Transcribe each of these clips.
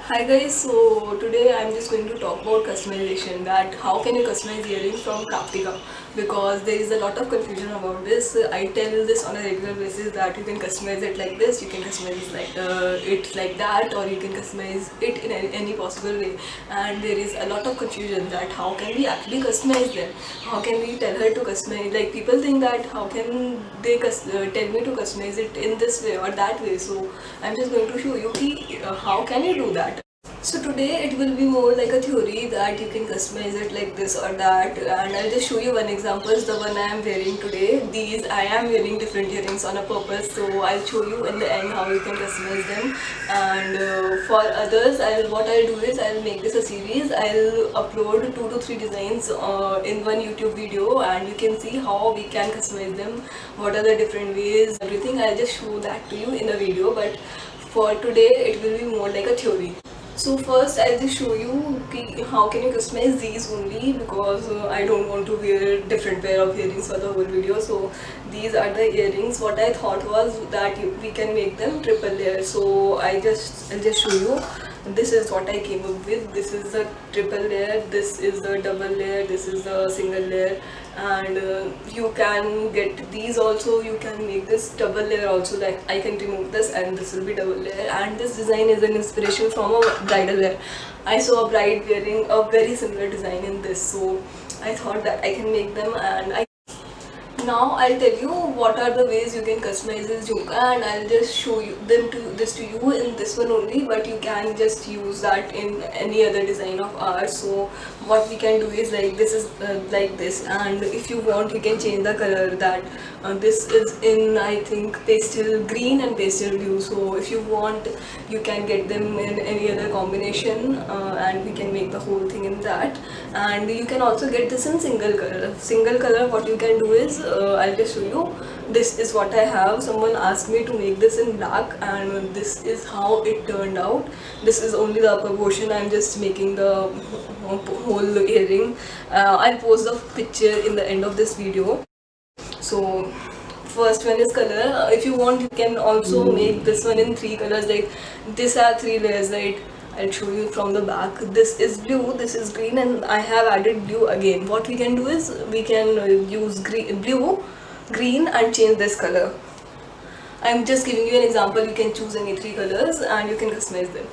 Hi guys, so today I'm just going to talk about customization, that how can you customize earrings from Kraftika, because there is a lot of confusion about this. I tell this on a regular basis that you can customize it like this, you can customize it like that, or you can customize it in any possible way, and there is a lot of confusion that how can we actually customize them, how can we tell her to customize, like people think that how can they tell me to customize it in this way or that way. So I'm just going to show you how can you do that. So today it will be more like a theory that you can customize it like this or that, and I'll just show you one example. Is the one I am wearing today. These I am wearing different earrings on a purpose, so I'll show you in the end how you can customize them. And for others, what I'll do is I'll make this a series. I'll upload 2 to 3 designs in one YouTube video, and you can see how we can customize them. What are the different ways? Everything I'll just show that to you in a video, but for today it will be more like a theory. So first I'll just show you how can you customize these only, because I don't want to wear different pair of earrings for the whole video. So these are the earrings. What I thought was that we can make them triple layer. So I'll just show you. This is what I came up with. This is the triple layer, this is the double layer, this is the single layer, and you can get these also. You can make this double layer also, like I can remove this and this will be double layer. And this design is an inspiration from a bridal wear. I saw a bride wearing a very similar design in this, so I thought that I can make them. And now I'll tell you what are the ways you can customize this jhumka, and I'll just show you this to you in this one only, but you can just use that in any other design of ours. So what we can do is like this is like this, and if you want you can change the color. That this is in, I think, pastel green and pastel blue. So if you want you can get them in any other combination, and we can make the whole thing in that. And you can also get this in single color. What you can do is I'll just show you. This is what I have. Someone asked me to make this in black, and this is how it turned out. This is only the upper portion. I'm just making the whole earring. I'll post the picture in the end of this video. So first one is color. If you want you can also make this one in 3 colors, like this are 3 layers, right? I'll show you from the back. This is blue, this is green, and I have added blue again. What we can do is we can use blue, green, and change this color. I'm just giving you an example. You can choose any 3 colors and you can customize them.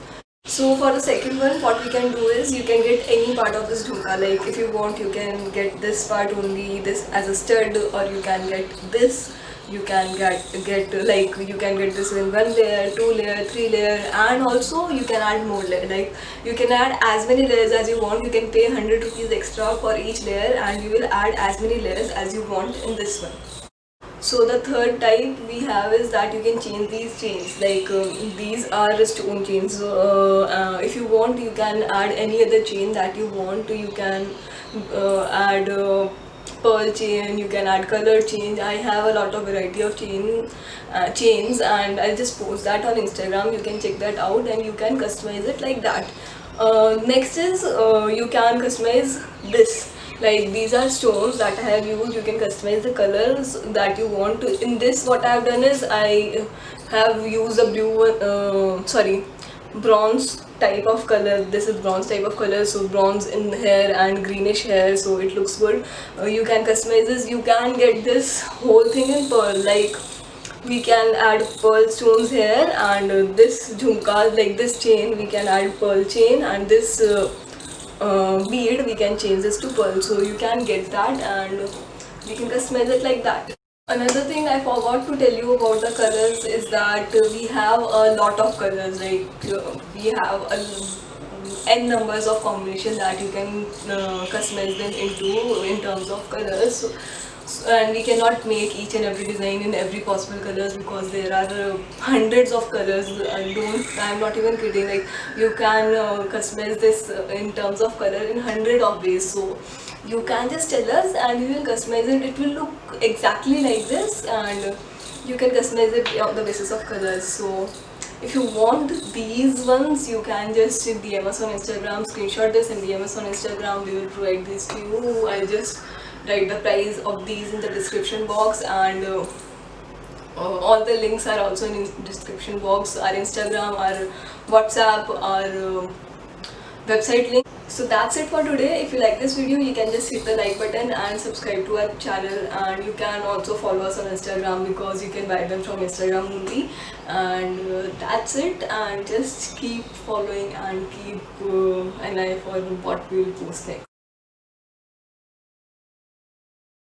So for the second one, what we can do is you can get any part of this jhumka. Like if you want you can get this part only, this as a stud, or you can get this. You can get like you can get this in 1 layer, 2 layer, 3 layer, and also you can add more layer. Like you can add as many layers as you want. You can pay 100 rupees extra for each layer, and you will add as many layers as you want in this one. So the third type we have is that you can change these chains. Like these are stone chains. So if you want you can add any other chain that you want. You can add pearl chain, you can add color chain. I have a lot of variety of chains, and I'll just post that on Instagram. You can check that out and you can customize it like that. Next is you can customize this. Like these are stones that I have used. You can customize the colors that you want to. In this what I have done is I have used a blue one, bronze type of color. This is bronze type of color, so bronze in hair and greenish hair, so it looks good. You can customize this. You can get this whole thing in pearl. Like we can add pearl stones here, and this jhumka, like this chain, we can add pearl chain, and this bead we can change this to pearl. So you can get that and we can customize it like that. Another thing I forgot to tell you about the colors is that we have a lot of colors. Like we have n numbers of combinations that you can customize them into in terms of colors. And we cannot make each and every design in every possible colors, because there are hundreds of colors. I'm not even kidding. Like you can customize this in terms of color in 100 of ways. So you can just tell us and we will customize it. It will look exactly like this, and you can customize it on the basis of colors. So if you want these ones, you can just DM us on Instagram, screenshot this and DM us on Instagram. We will provide these to you. I'll just write the price of these in the description box, and all the links are also in description box, our Instagram, our WhatsApp, our website link. So that's it for today. If you like this video, you can just hit the like button and subscribe to our channel, and you can also follow us on Instagram because you can buy them from Instagram only. And that's it, and just keep following and keep an eye for what we will post next.